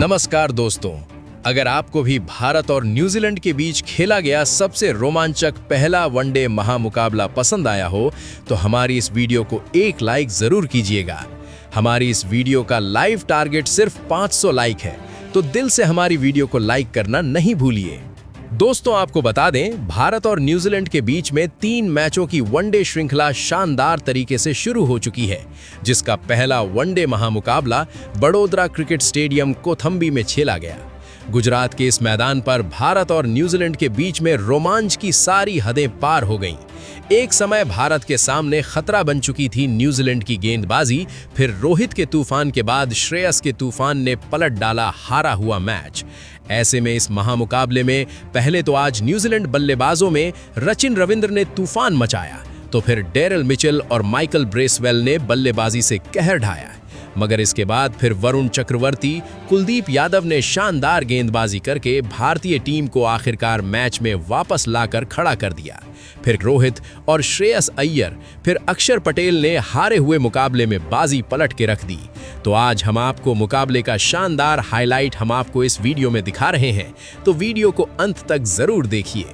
नमस्कार दोस्तों, अगर आपको भी भारत और न्यूजीलैंड के बीच खेला गया सबसे रोमांचक पहला वनडे महामुकाबला पसंद आया हो तो हमारी इस वीडियो को एक लाइक जरूर कीजिएगा। हमारी इस वीडियो का लाइव टारगेट सिर्फ 500 लाइक है, तो दिल से हमारी वीडियो को लाइक करना नहीं भूलिए। दोस्तों, आपको बता दें, भारत और न्यूजीलैंड के बीच में 3 मैचों की वनडे श्रृंखला शानदार तरीके से शुरू हो चुकी है, जिसका पहला वनडे महामुकाबला बड़ोदरा क्रिकेट स्टेडियम कोथंबी में खेला गया। गुजरात के इस मैदान पर भारत और न्यूजीलैंड के बीच में रोमांच की सारी हदें पार हो गईं। एक समय भारत के सामने खतरा बन चुकी थी न्यूजीलैंड की गेंदबाजी, फिर रोहित के तूफान के बाद श्रेयस के तूफान ने पलट डाला हारा हुआ मैच। ऐसे में इस महामुकाबले में पहले तो आज न्यूजीलैंड बल्लेबाजों में रचिन रविंद्र ने तूफान मचाया, तो फिर डेरिल मिचेल और माइकल ब्रेसवेल ने बल्लेबाजी से कहर ढाया, मगर इसके बाद फिर वरुण चक्रवर्ती, कुलदीप यादव ने शानदार गेंदबाजी करके भारतीय टीम को आखिरकार मैच में वापस लाकर खड़ा कर दिया। फिर रोहित और श्रेयस अय्यर, फिर अक्षर पटेल ने हारे हुए मुकाबले में बाजी पलट के रख दी। तो आज हम आपको मुकाबले का शानदार हाईलाइट हम आपको इस वीडियो में दिखा रहे हैं, तो वीडियो को अंत तक जरूर देखिए।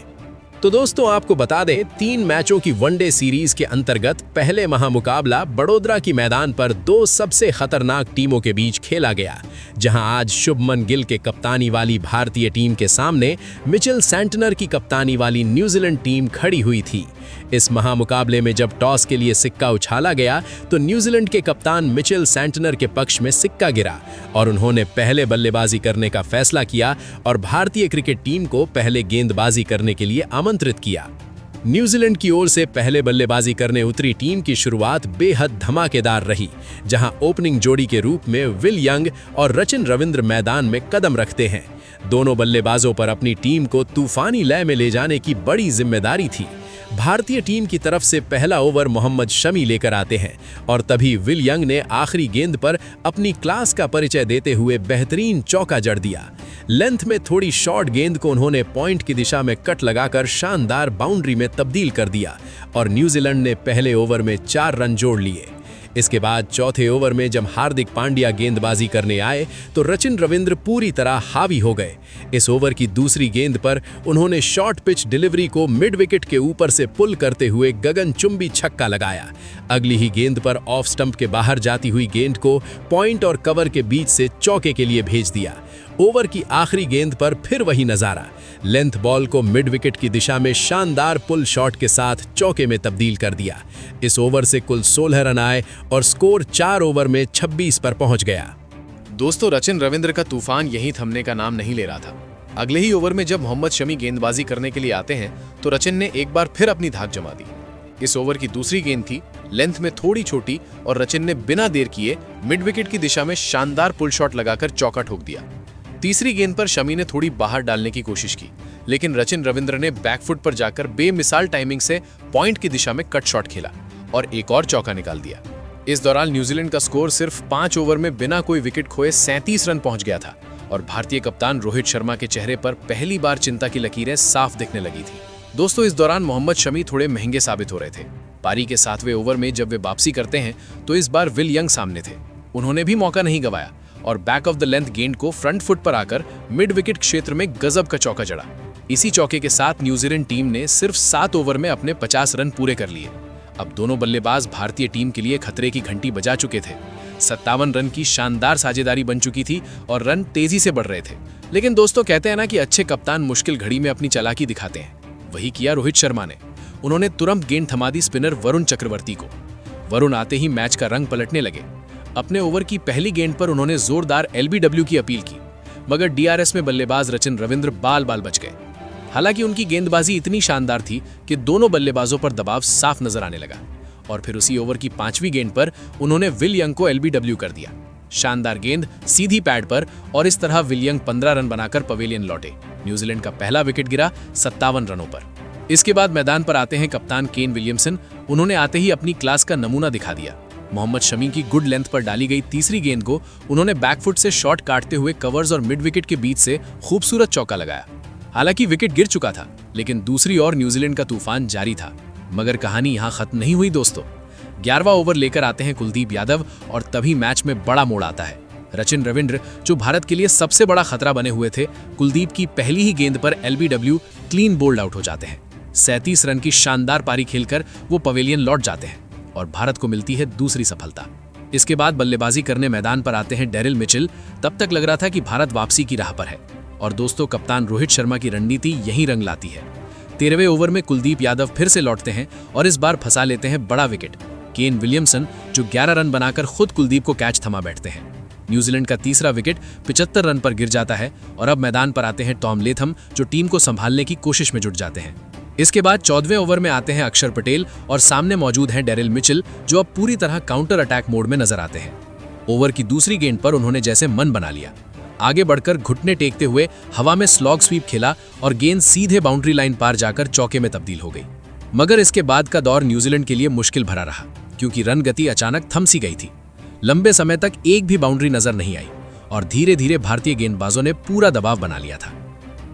तो दोस्तों, आपको बता दें, 3 मैचों की वनडे सीरीज के अंतर्गत पहले महामुकाबला बड़ोदरा की मैदान पर 2 सबसे खतरनाक टीमों के बीच खेला गया, जहां आज शुभमन गिल के कप्तानी वाली भारतीय टीम के सामने मिचेल सैंटनर की कप्तानी वाली न्यूजीलैंड टीम खड़ी हुई थी। इस महामुकाबले में जब टॉस के लिए सिक्का उछाला गया तो न्यूजीलैंड के कप्तान मिचेल सैंटनर के पक्ष में सिक्का गिरा और उन्होंने पहले बल्लेबाजी करने का फैसला किया और भारतीय क्रिकेट टीम को पहले गेंदबाजी करने के लिए आमंत्रित किया। न्यूजीलैंड की ओर से पहले बल्लेबाजी करने उतरी टीम की शुरुआत बेहद धमाकेदार रही, जहां ओपनिंग जोड़ी के रूप में विल यंग और रचिन रविंद्र मैदान में कदम रखते हैं। दोनों बल्लेबाजों पर अपनी टीम को तूफानी लय में ले जाने की बड़ी जिम्मेदारी थी। भारतीय टीम की तरफ से पहला ओवर मोहम्मद शमी लेकर आते हैं और तभी विल यंग ने आखिरी गेंद पर अपनी क्लास का परिचय देते हुए बेहतरीन चौका जड़ दिया। लेंथ में थोड़ी शॉर्ट गेंद को उन्होंने पॉइंट की दिशा में कट लगाकर शानदार बाउंड्री में तब्दील कर दिया और न्यूजीलैंड ने पहले ओवर में 4 रन जोड़ लिए। इसके बाद चौथे ओवर में जब हार्दिक पांड्या गेंदबाजी करने आए तो रचिन रविंद्र पूरी तरह हावी हो गए। इस ओवर की दूसरी गेंद पर उन्होंने शॉर्ट पिच डिलीवरी को मिड विकेट के ऊपर से पुल करते हुए गगनचुंबी छक्का लगाया। अगली ही गेंद पर ऑफ स्टंप के बाहर जाती हुई गेंद को पॉइंट और कवर के बीच से चौके के लिए भेज दिया। ओवर की आखिरी गेंद पर फिर वही नजारा, लेंथ बॉल को मिड विकेट की दिशा में शानदार पुल शॉट के साथ चौके में तब्दील कर दिया। इस ओवर से कुल 16 रन आए और स्कोर 4 ओवर में 26 पर पहुंच गया। दोस्तों, रचिन रविंद्र का तूफान यहीं थमने का नाम नहीं ले रहा था। अगले ही ओवर में जब मोहम्मद शमी गेंदबाजी करने के लिए आते हैं तो रचिन ने एक बार फिर अपनी धाक जमा दी। इस ओवर की दूसरी गेंद थी, लेंथ में थोड़ी छोटी, और रचिन ने बिना देर किए मिड विकेट की दिशा में शानदार पुल शॉट लगाकर चौका ठोक दिया। तीसरी गेंद पर शमी ने थोड़ी बाहर डालने की कोशिश की, लेकिन रचिन रविंद्र ने बैकफुट पर जाकर बेमिसाल टाइमिंग से पॉइंट की दिशा में कट शॉट खेला और एक और चौका निकाल दिया। इस दौरान न्यूजीलैंड का स्कोर सिर्फ 5 ओवर में बिना कोई विकेट खोए 37 रन पहुंच गया था और भारतीय कप्तान रोहित शर्मा के चेहरे पर पहली बार चिंता की लकीरें साफ दिखने लगी थी। दोस्तों, इस दौरान मोहम्मद शमी थोड़े महंगे साबित हो रहे थे। पारी के 7वें ओवर में जब वे वापसी करते हैं तो इस बार विल यंग सामने थे। उन्होंने भी मौका नहीं गंवाया और बैक ऑफ द लेंथ गेंद को फ्रंट फुट पर आकर मिड विकेट क्षेत्र में गजब का चौका जड़ा। इसी चौके के साथ न्यूजीलैंड टीम ने सिर्फ 7 ओवर में अपने 50 रन पूरे कर लिए। अब दोनों बल्लेबाज भारतीय टीम के लिए खतरे की घंटी बजा चुके थे। 57 रन की शानदार साझेदारी बन चुकी थी और रन तेजी से बढ़ रहे थे। लेकिन दोस्तों, कहते हैं ना कि अच्छे कप्तान मुश्किल घड़ी में अपनी चालाकी दिखाते हैं। वही किया रोहित शर्मा ने। उन्होंने तुरंत गेंद थमा दी स्पिनर वरुण चक्रवर्ती को। वरुण आते ही मैच का रंग पलटने लगे। अपने ओवर की पहली गेंद पर उन्होंने जोरदार LBW की अपील की, मगर DRS में बल्लेबाज रचिन रविंद्र बाल बाल बच गए। हालांकि उनकी गेंदबाजी इतनी शानदार थी कि दोनों बल्लेबाजों पर दबाव साफ नजर आने लगा और फिर उसी ओवर की 5वीं गेंद पर उन्होंने विल यंग को LBW कर दिया। शानदार गेंद सीधी पैड पर और इस तरह विल यंग 15 रन बनाकर पवेलियन लौटे। न्यूजीलैंड का पहला विकेट गिरा 57 रनों पर। इसके बाद मैदान पर आते हैं कप्तान केन विलियमसन। उन्होंने आते ही अपनी क्लास का नमूना दिखा दिया। मोहम्मद शमी की गुड लेंथ पर डाली गई तीसरी गेंद को उन्होंने बैकफुट से शॉट काटते हुए कवर्स और मिड विकेट के बीच से खूबसूरत चौका लगाया। हालांकि विकेट गिर चुका था, लेकिन दूसरी ओर न्यूजीलैंड का तूफान जारी था। मगर कहानी यहां खत्म नहीं हुई दोस्तों। 11वां ओवर लेकर आते हैं कुलदीप यादव और तभी मैच में बड़ा मोड़ आता है। रचिन रविंद्र, जो भारत के लिए सबसे बड़ा खतरा बने हुए थे, कुलदीप की पहली ही गेंद पर एलबीडब्ल्यू क्लीन बोल्ड आउट हो जाते हैं। 37 रन की शानदार पारी खेलकर वो पवेलियन लौट जाते हैं और भारत को मिलती है दूसरी सफलता। इसके बाद बल्लेबाजी करने मैदान पर आते हैं डेरिल मिचेल। तब तक लग रहा था कि भारत वापसी की राह पर है और दोस्तों, कप्तान रोहित शर्मा की रणनीति यहीं रंग लाती है। 13वें ओवर में कुलदीप यादव फिर से लौटते हैं और इस बार फंसा लेते हैं बड़ा विकेट। केन विलियमसन, जो 11 रन बनाकर खुद कुलदीप को कैच थमा बैठते हैं। न्यूजीलैंड का तीसरा विकेट 75 रन पर गिर जाता है और अब मैदान पर आते हैं टॉम लेथम, जो टीम को संभालने की कोशिश में जुट जाते हैं। इसके बाद 14वें ओवर में आते हैं अक्षर पटेल और सामने मौजूद हैं डेरिल मिचेल, जो अब पूरी तरह काउंटर अटैक मोड में नजर आते हैं। ओवर की दूसरी गेंद पर उन्होंने जैसे मन बना लिया, आगे बढ़कर घुटने टेकते हुए हवा में स्लॉग स्वीप खेला और गेंद सीधे बाउंड्री लाइन पार जाकर चौके में तब्दील हो गई। मगर इसके बाद का दौर न्यूजीलैंड के लिए मुश्किल भरा रहा, क्योंकि रन गति अचानक थम सी गई थी। लंबे समय तक एक भी बाउंड्री नजर नहीं आई और धीरे धीरे भारतीय गेंदबाजों ने पूरा दबाव बना लिया था।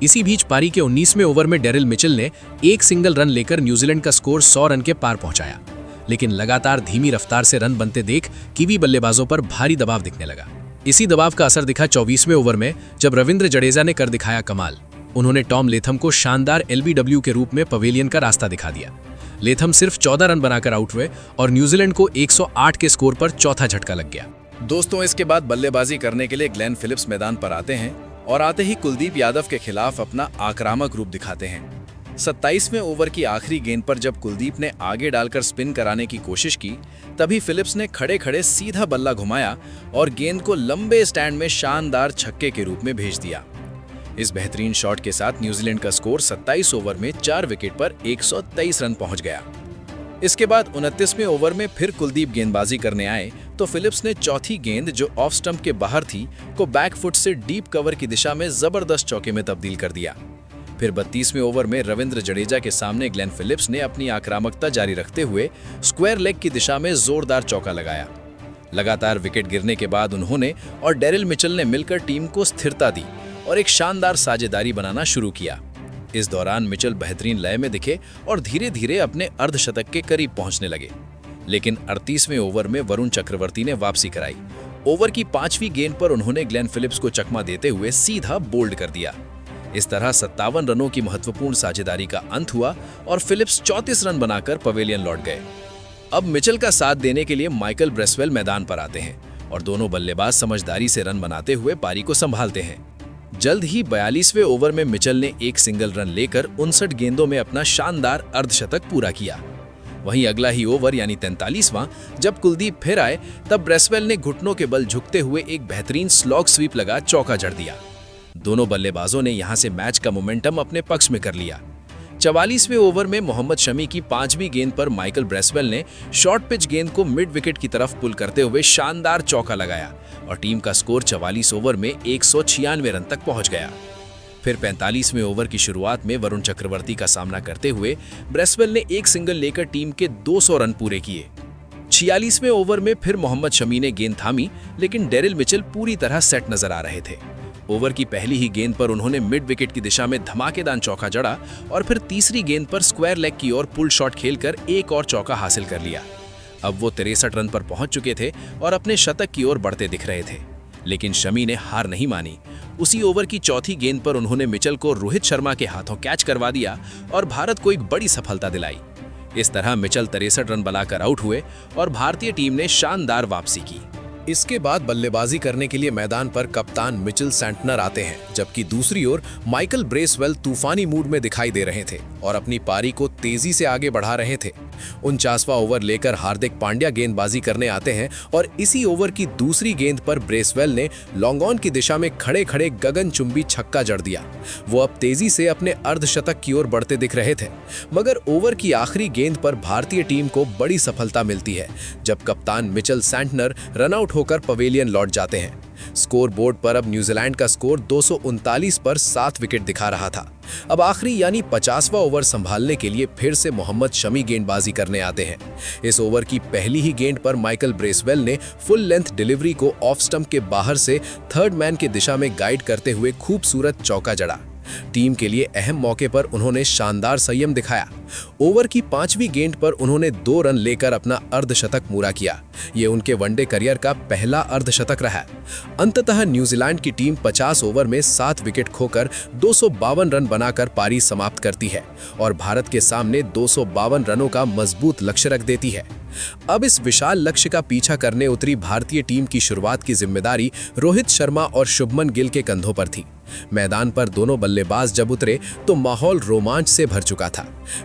इसी बीच पारी के 19वें ओवर में डेरिल मिचेल ने एक सिंगल रन लेकर न्यूजीलैंड का स्कोर 100 रन के पार पहुंचाया, लेकिन लगातार धीमी रफ्तार से रन बनते देख कीवी बल्लेबाजों पर भारी दबाव दिखने लगा। इसी दबाव का असर दिखा 24वें ओवर में, जब रविंद्र जडेजा ने कर दिखाया कमाल। उन्होंने टॉम लेथम को शानदार एलबीडब्ल्यू के रूप में पवेलियन का रास्ता दिखा दिया। लेथम सिर्फ 14 रन बनाकर आउट हुए और न्यूजीलैंड को 108 के स्कोर पर चौथा झटका लग गया। दोस्तों, इसके बाद बल्लेबाजी करने के लिए ग्लेन फिलिप्स मैदान पर आते हैं और आते ही कुलदीप यादव के खिलाफ अपना आक्रामक रूप दिखाते हैं। 27वें ओवर की आखिरी गेंद पर जब कुलदीप ने आगे डालकर स्पिन कराने की कोशिश की, तभी फिलिप्स ने खड़े खड़े सीधा बल्ला घुमाया और गेंद को लंबे स्टैंड में शानदार छक्के के रूप में भेज दिया। इस बेहतरीन शॉट के साथ न्यूजीलैंड का स्कोर 27 ओवर में 4 विकेट पर 123 रन पहुंच गया। इसके बाद 29वें ओवर में फिर कुलदीप गेंदबाजी करने आए तो फिलिप्स ने चौथी गेंद, जो ऑफ स्टंप के बाहर थी, को बैकफुट से डीप कवर की दिशा में जबरदस्त चौके में तब्दील कर दिया। फिर 32वें ओवर में रविंद्र जडेजा के सामने ग्लेन फिलिप्स ने अपनी आक्रामकता जारी रखते हुए स्क्वायर लेग की दिशा में जोरदार चौका लगाया। लगातार विकेट गिरने के बाद उन्होंने और डेरिल मिचेल ने मिलकर टीम को स्थिरता दी और एक शानदार साझेदारी बनाना शुरू किया। इस दौरान मिचेल बेहतरीन लय में दिखे और धीरे धीरे अपने अर्धशतक के करीब पहुंचने लगे, लेकिन 38वें ओवर में वरुण चक्रवर्ती ने वापसी कराई। ओवर की 5वीं गेंद पर उन्होंने ग्लेन फिलिप्स को चकमा देते हुए सीधा बोल्ड कर दिया। इस तरह 57 रनों की महत्वपूर्ण साझेदारी का अंत हुआ और फिलिप्स 34 रन बनाकर पवेलियन लौट गए। अब मिचेल का साथ देने के लिए माइकल ब्रेसवेल मैदान पर आते हैं और दोनों बल्लेबाज समझदारी से रन बनाते हुए पारी को संभालते हैं। जल्द ही 42वें ओवर में मिचेल ने एक सिंगल रन लेकर 59 गेंदों में अपना शानदार अर्धशतक पूरा किया। वहीं अगला ही ओवर यानी 43वां जब कुलदीप फिर आए, तब ब्रेसवेल ने घुटनों के बल झुकते हुए एक बेहतरीन स्लॉग स्वीप लगा चौका जड़ दिया। दोनों बल्लेबाजों ने यहां से मैच का मोमेंटम अपने पक्ष में कर लिया। 44वें ओवर में मोहम्मद शमी की 5वीं गेंद पर माइकल ब्रेसवेल ने शॉर्ट पिच गेंद को मिड विकेट की तरफ पुल करते हुए शानदार चौका लगाया और टीम का स्कोर 44 ओवर में 196 रन तक पहुंच गया। फिर 45वें ओवर की शुरुआत में वरुण चक्रवर्ती का सामना करते हुए ब्रेसवेल ने एक सिंगल लेकर टीम के 200 रन पूरे किए। 46वें ओवर में फिर मोहम्मद शमी ने गेंद थामी, लेकिन डेरिल मिचेल पूरी तरह सेट नजर आ रहे थे। ओवर की पहली ही गेंद पर उन्होंने मिड विकेट की दिशा में धमाकेदार चौका जड़ा और फिर तीसरी गेंद पर स्क्वायर लेग की ओर पुल शॉट खेलकर एक और चौका हासिल कर लिया। अब वो 63 रन पर पहुंच चुके थे और अपने शतक की ओर बढ़ते दिख रहे थे, लेकिन शमी ने हार नहीं मानी। उसी ओवर की चौथी गेंद पर उन्होंने मिचेल को रोहित शर्मा के हाथों कैच करवा दिया और भारत को एक बड़ी सफलता दिलाई। इस तरह मिचेल 63 रन बनाकर आउट हुए और भारतीय टीम ने शानदार वापसी की। इसके बाद बल्लेबाजी करने के लिए मैदान पर कप्तान मिचेल सैंटनर आते हैं, जबकि दूसरी ओर माइकल ब्रेसवेल तूफानी मूड में दिखाई दे रहे थे और अपनी पारी को तेजी से आगे बढ़ा रहे थे। 49वां ओवर लेकर हार्दिक पांड्या गेंदबाजी करने आते हैं और इसी ओवर की दूसरी गेंद पर ब्रेसवेल ने लॉन्ग ऑन की दिशा में खड़े खड़े गगनचुंबी छक्का जड़ दिया। वो अब तेजी से अपने अर्धशतक की ओर बढ़ते दिख रहे थे, मगर ओवर की आखिरी गेंद पर भारतीय टीम को बड़ी सफलता मिलती है, जब कप्तान मिचेल सैंटनर रनआउट होकर पवेलियन लौट जाते हैं। स्कोर बोर्ड पर अब न्यूजीलैंड का स्कोर 239 पर 7 विकेट दिखा रहा था। अब आखिरी यानी 50वां ओवर संभालने के लिए फिर से मोहम्मद शमी गेंदबाजी करने आते हैं। इस ओवर की पहली ही गेंद पर माइकल ब्रेसवेल ने फुल लेंथ डिलीवरी को ऑफ स्टंप के बाहर से थर्ड मैन की दिशा में गाइड करते हुए खूबसूरत चौका जड़ा। टीम के लिए अहम मौके पर उन्होंने शानदार संयम दिखाया। ओवर की 5वीं गेंद पर उन्होंने 2 रन लेकर अपना अर्धशतक पूरा किया। ये उनके वनडे करियर का पहला अर्धशतक रहा। अंततः न्यूजीलैंड की टीम 50 ओवर में 7 विकेट खोकर 252 रन बनाकर पारी समाप्त करती है और भारत के सामने 252 रनों का मजबूत लक्ष्य रख देती है। अब इस विशाल लक्ष्य का पीछा करने उतरी भारतीय टीम की शुरुआत की जिम्मेदारी रोहित शर्मा और शुभमन गिल के कंधों पर थी। मैदान पर दोनों बल्लेबाज जब उतरे तो माहौल रोमांच से भर चुका था।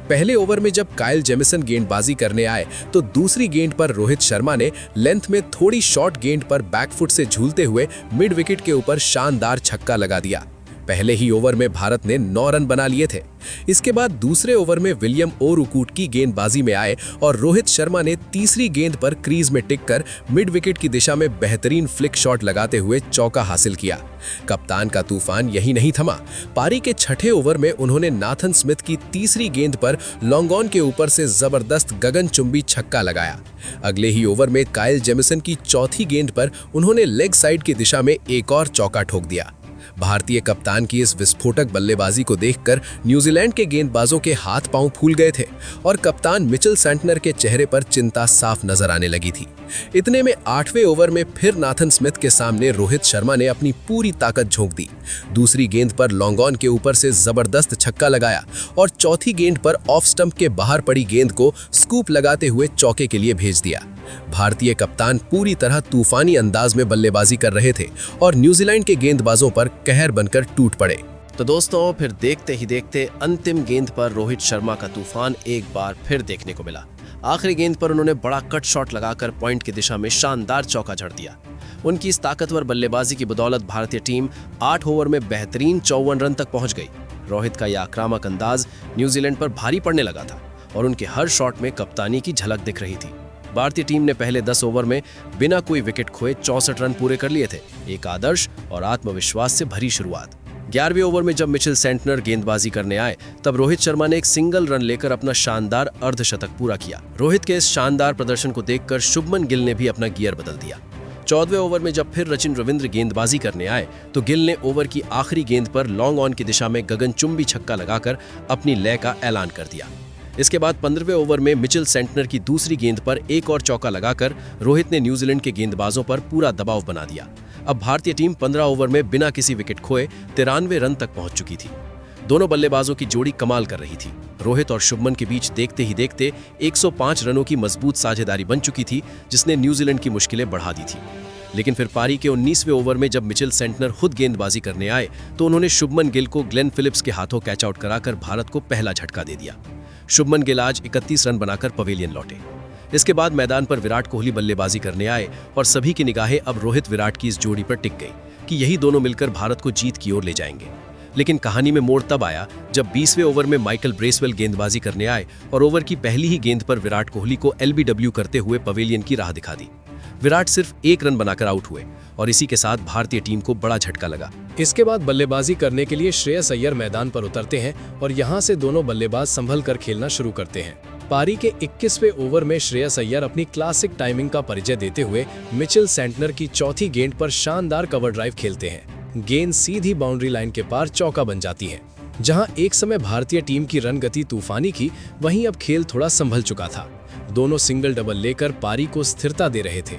पहले ओवर में जब काइल जेमिसन गेंदबाजी करने आए तो दूसरी गेंद पर रोहित शर्मा ने लेंथ में थोड़ी शॉर्ट गेंद पर बैकफुट से झूलते हुए मिड विकेट के ऊपर शानदार छक्का लगा दिया। पहले ही ओवर में भारत ने 9 रन बना लिए थे। इसके बाद दूसरे ओवर में विलियम ओरुकूट की गेंदबाजी में आए और रोहित शर्मा ने तीसरी गेंद पर क्रीज में टिककर मिड विकेट की दिशा में बेहतरीन फ्लिक शॉट लगाते हुए चौका हासिल किया। कप्तान का तूफान यही नहीं थमा। पारी के छठे ओवर में उन्होंने नाथन स्मिथ की तीसरी गेंद पर लॉन्ग ऑन के ऊपर से जबरदस्त गगनचुंबी छक्का लगाया। अगले ही ओवर में काइल जेमिसन की चौथी गेंद पर उन्होंने लेग साइड की दिशा में एक और चौका ठोक दिया। भारतीय कप्तान की इस विस्फोटक बल्लेबाजी को देखकर न्यूजीलैंड के गेंदबाजों के हाथ पांव फूल गए थे और कप्तान मिचेल सेंटनर के चेहरे पर चिंता साफ नजर आने लगी थी। इतने में 8वें ओवर में फिर नाथन स्मिथ के सामने रोहित शर्मा ने अपनी पूरी ताकत झोंक दी। दूसरी गेंद पर लॉन्ग ऑन के ऊपर से जबरदस्त छक्का लगाया और चौथी गेंद पर ऑफ स्टंप के बाहर पड़ी गेंद को स्कूप लगाते हुए चौके के लिए भेज दिया। भारतीय कप्तान पूरी तरह तूफानी अंदाज में बल्लेबाजी कर रहे थे और न्यूजीलैंड के गेंदबाजों पर कहर बनकर टूट पड़े। तो दोस्तों, फिर देखते ही देखते अंतिम गेंद पर रोहित शर्मा का तूफान एक बार फिर देखने को मिला। आखिरी गेंद पर उन्होंने बड़ा कट शॉट लगाकर पॉइंट की दिशा में शानदार चौका जड़ दिया। उनकी इस ताकतवर बल्लेबाजी की बदौलत भारतीय टीम 8 ओवर में बेहतरीन 54 रन तक पहुंच गई। रोहित का यह आक्रामक अंदाज न्यूजीलैंड पर भारी पड़ने लगा था और उनके हर शॉट में कप्तानी की झलक दिख रही थी। भारतीय टीम ने पहले 10 ओवर में बिना कोई विकेट खोए 64 रन पूरे कर लिए थे। एक आदर्श और आत्मविश्वास से भरी शुरुआत। 11वें ओवर में जब मिचेल सेंटनर गेंदबाजी करने आए तब रोहित शर्मा ने एक सिंगल रन लेकर अपना शानदार अर्धशतक पूरा किया। रोहित के इस शानदार प्रदर्शन को देखकर शुभमन गिल ने भी अपना गियर बदल दिया। 14वें ओवर में जब फिर रचिन रविंद्र गेंदबाजी करने आए तो गिल ने ओवर की आखिरी गेंद पर लॉन्ग ऑन की दिशा में गगनचुंबी छक्का लगाकर अपनी लय का ऐलान कर दिया। इसके बाद 15वें ओवर में मिचेल सेंटनर की दूसरी गेंद पर एक और चौका लगाकर रोहित ने न्यूजीलैंड के गेंदबाजों पर पूरा दबाव बना दिया। अब भारतीय टीम 15 ओवर में बिना किसी विकेट खोए 93 रन तक पहुंच चुकी थी। दोनों बल्लेबाजों की जोड़ी कमाल कर रही थी। रोहित और शुभमन के बीच देखते ही देखते 105 रनों की मजबूत साझेदारी बन चुकी थी, जिसने न्यूजीलैंड की मुश्किलें बढ़ा दी थी। लेकिन फिर पारी के 19वें ओवर में जब मिचेल सेंटनर खुद गेंदबाजी करने आए तो उन्होंने शुभमन गिल को ग्लेन फिलिप्स के हाथों कैच आउट कराकर भारत को पहला झटका दे दिया। शुभमन गिल आज 31 रन बनाकर पवेलियन लौटे। इसके बाद मैदान पर विराट कोहली बल्लेबाजी करने आए और सभी की निगाहें अब रोहित विराट की इस जोड़ी पर टिक गई कि यही दोनों मिलकर भारत को जीत की ओर ले जाएंगे। लेकिन कहानी में मोड़ तब आया जब 20वें ओवर में माइकल ब्रेसवेल गेंदबाजी करने आए और ओवर की पहली ही गेंद पर विराट कोहली को एलबीडब्ल्यू करते हुए पवेलियन की राह दिखा दी। विराट सिर्फ 1 रन बनाकर आउट हुए और इसी के साथ भारतीय टीम को बड़ा झटका लगा। इसके बाद बल्लेबाजी करने के लिए श्रेयस अय्यर मैदान पर उतरते हैं और यहां से दोनों बल्लेबाज संभल कर खेलना शुरू करते हैं। पारी के 21वें ओवर में श्रेयस अय्यर अपनी क्लासिक टाइमिंग का परिचय देते हुए मिचेल सेंटनर की चौथी गेंद पर शानदार कवर ड्राइव खेलते हैं। गेंद सीधी बाउंड्री लाइन के पार चौका बन जाती है। जहां एक समय भारतीय टीम की रन गति तूफानी थी, वहीं अब खेल थोड़ा संभल चुका था। दोनों सिंगल डबल लेकर पारी को स्थिरता दे रहे थे।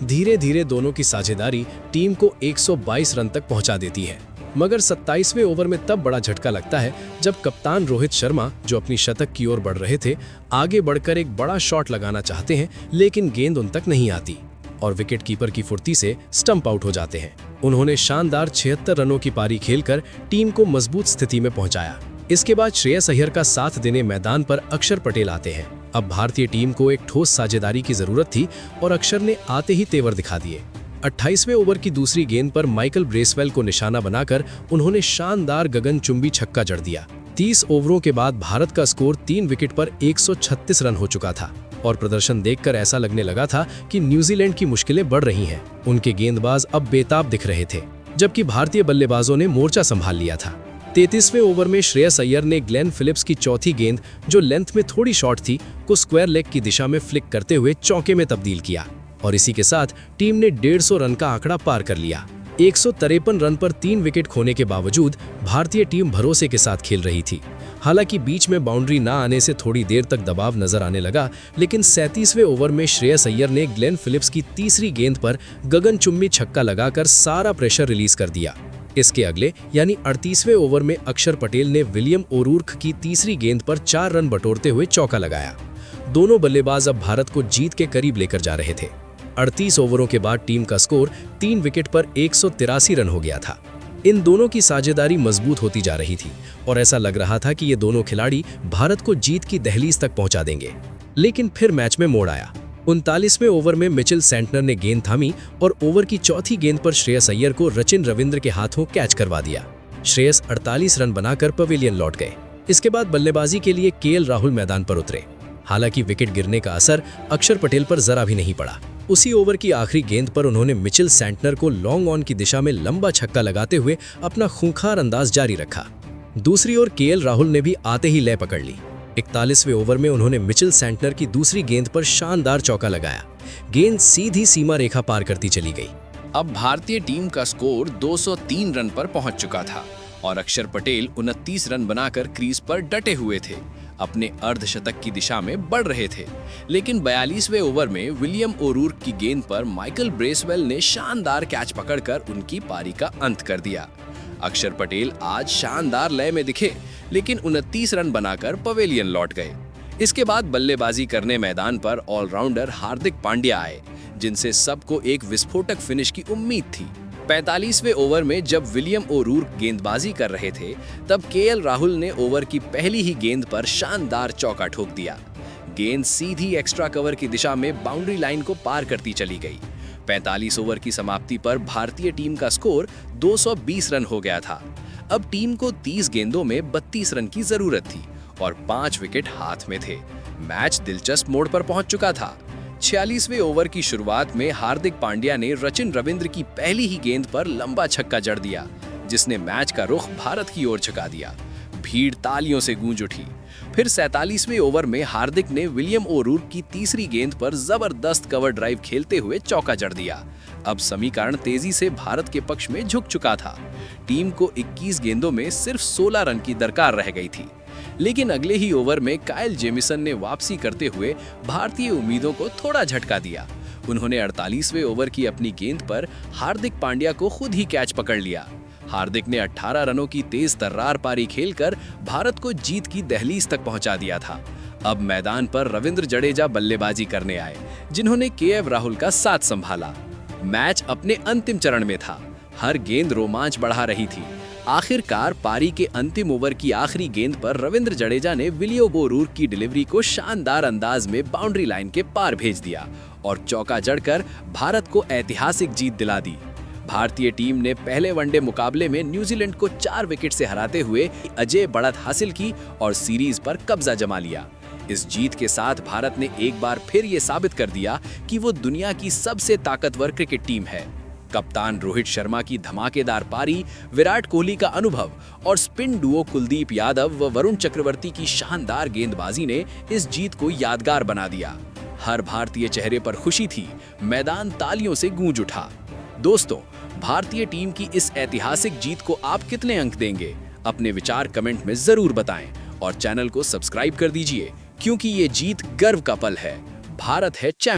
धीरे धीरे दोनों की साझेदारी टीम को 122 रन तक पहुंचा देती है। मगर 27वें ओवर में तब बड़ा झटका लगता है जब कप्तान रोहित शर्मा, जो अपनी शतक की ओर बढ़ रहे थे, आगे बढ़कर एक बड़ा शॉट लगाना चाहते हैं, लेकिन गेंद उन तक नहीं आती और विकेट कीपर की फुर्ती से स्टंप आउट हो जाते हैं। उन्होंने शानदार 76 रनों की पारी खेलकर टीम को मजबूत स्थिति में पहुंचाया। इसके बाद श्रेयस अय्यर का साथ देने मैदान पर अक्षर पटेल आते हैं। अब भारतीय टीम को एक ठोस साझेदारी की जरूरत थी और अक्षर ने आते ही तेवर दिखा दिए। 28वें ओवर की दूसरी गेंद पर माइकल ब्रेसवेल को निशाना बनाकर उन्होंने शानदार गगनचुंबी छक्का जड़ दिया। 30 ओवरों के बाद भारत का स्कोर 3 विकेट पर 136 रन हो चुका था और प्रदर्शन देखकर ऐसा लगने लगा था कि न्यूजीलैंड की मुश्किलें बढ़ रही हैं। उनके गेंदबाज अब बेताब दिख रहे थे, जबकि भारतीय बल्लेबाजों ने मोर्चा संभाल लिया था। 33वें ओवर में श्रेयस अय्यर ने ग्लेन फिलिप्स की चौथी गेंद, जो लेंथ में थोड़ी शॉर्ट थी, को स्क्वायर लेग की दिशा में फ्लिक करते हुए चौके में तब्दील किया और इसी के साथ टीम ने 150 रन का आंकड़ा पार कर लिया 153 रन पर 3 विकेट खोने के बावजूद भारतीय टीम भरोसे के साथ खेल रही थी। हालांकि बीच में बाउंड्री ना आने से थोड़ी देर तक दबाव नजर आने लगा, लेकिन 37वें ओवर में श्रेयस अय्यर ने ग्लेन फिलिप्स की तीसरी गेंद पर गगनचुंबी छक्का लगाकर सारा प्रेशर रिलीज कर दिया। इसके अगले यानी 38वें ओवर में अक्षर पटेल ने विलियम ओरूर्क की तीसरी गेंद पर 4 रन बटोरते हुए चौका लगाया। दोनों बल्लेबाज अब भारत को जीत के करीब लेकर जा रहे थे। 38 ओवरों के बाद टीम का स्कोर 3 विकेट पर 183 रन हो गया था। इन दोनों की साझेदारी मजबूत होती जा रही थी और ऐसा लग रहा था कि ये दोनों खिलाड़ी भारत को जीत की दहलीज तक पहुंचा देंगे। लेकिन फिर मैच में मोड़ आया। 39वें ओवर में मिचेल सेंटनर ने गेंद थामी और ओवर की चौथी गेंद पर श्रेयस अय्यर को रचिन रविंद्र के हाथों कैच करवा दिया। श्रेयस 48 रन बनाकर पवेलियन लौट गए। इसके बाद बल्लेबाजी के लिए केएल राहुल मैदान पर उतरे। हालांकि विकेट गिरने का असर अक्षर पटेल पर जरा भी नहीं पड़ा। उसी ओवर की आखिरी गेंद पर उन्होंने मिचेल सेंटनर को लॉन्ग ऑन की दिशा में लंबा छक्का लगाते हुए अपना खूंखार अंदाज जारी रखा। दूसरी ओर केएल राहुल ने भी आते ही लय पकड़ ली। 41वें ओवर में उन्होंने मिचेल सेंटनर की दूसरी गेंद पर शानदार चौका लगाया। गेंद सीधी सीमा रेखा पार करती चली गई। अब भारतीय टीम का स्कोर 203 रन पर पहुंच चुका था और अक्षर पटेल 29 रन बनाकर क्रीज पर डटे हुए थे, अपने अर्धशतक की दिशा में बढ़ रहे थे। लेकिन 42वें ओवर में विलियम ओरूर्क की गेंद पर माइकल ब्रेसवेल ने शानदार कैच पकड़कर उनकी पारी का अंत कर दिया। अक्षर पटेल आज शानदार लय में दिखे, लेकिन 29 रन बनाकर पवेलियन लौट गए। इसके बाद बल्लेबाजी करने मैदान पर ऑलराउंडर हार्दिक पांड्या आए, जिनसे सबको एक विस्फोटक फिनिश की उम्मीद थी। 45वें ओवर में जब विलियम ओरूर्क गेंदबाजी कर रहे थे, तब केएल राहुल ने ओवर की पहली ही गेंद पर शानदार चौका ठोक दिया। गेंद सीधी एक्स्ट्रा कवर की दिशा में बाउंड्री लाइन को पार करती चली गई। 45 ओवर की समाप्ति पर भारतीय टीम का स्कोर 220 रन हो गया था। अब टीम को 30 गेंदों में 32 रन की जरूरत थी और 5 विकेट हाथ में थे। मैच दिलचस्प मोड़ पर पहुंच चुका था। 46वें ओवर की शुरुआत में हार्दिक पांड्या ने रचिन रविंद्र की पहली ही गेंद पर लंबा छक्का जड़ दिया, जिसने मैच का रुख भारत की ओर झुका दिया। भीड़ तालियों से गूंज उठी। फिर 47वें ओवर में हार्दिक ने विलियम ओरूर्क की तीसरी गेंद पर जबरदस्त कवर ड्राइव खेलते हुए चौका जड़ दिया। अब समीकरण तेजी से भारत के पक्ष में झुक चुका था। टीम को 21 गेंदों में सिर्फ 16 रन की दरकार रह गई थी। लेकिन अगले ही ओवर में काइल जेमिसन ने वापसी करते हुए भारतीय उम्मीदों को थोड़ा झटका दिया। उन्होंने 48वें ओवर की अपनी गेंद पर हार्दिक पांड्या को खुद ही कैच पकड़ लिया। हार्दिक ने 18 रनों की तेज तर्रार पारी खेलकर भारत को जीत की दहलीज तक पहुंचा दिया था। अब मैदान पर रविंद्र जडेजा बल्लेबाजी करने आए, जिन्होंने केएल राहुल का साथ संभाला। मैच अपने अंतिम चरण में था। हर गेंद रोमांच बढ़ा रही थी। आखिरकार पारी के अंतिम ओवर की आखिरी गेंद पर रविंद्र जडेजा ने विलियम ओरूर्क की डिलीवरी को शानदार अंदाज में बाउंड्री लाइन के पार भेज दिया और चौका जड़कर भारत को ऐतिहासिक जीत दिला दी। भारतीय टीम ने पहले वनडे मुकाबले में न्यूजीलैंड को 4 विकेट से हराते हुए अजय बढ़त हासिल की और सीरीज पर कब्जा जमा लिया। इस जीत के साथ भारत ने एक बार फिर ये साबित कर दिया कि वो दुनिया की सबसे ताकतवर क्रिकेट टीम है। कप्तान रोहित शर्मा की धमाकेदार पारी, विराट कोहली का अनुभव और स्पिन डुओ कुलदीप यादव व वरुण चक्रवर्ती की शानदार गेंदबाजी ने इस जीत को यादगार बना दिया। हर भारतीय चेहरे पर खुशी थी। मैदान तालियों से गूंज उठा। दोस्तों, भारतीय टीम की इस ऐतिहासिक जीत को आप कितने अंक देंगे? अपने विचार कमेंट में जरूर बताएं और चैनल को सब्सक्राइब कर दीजिए, क्योंकि ये जीत गर्व का पल है। भारत है चैंपियन।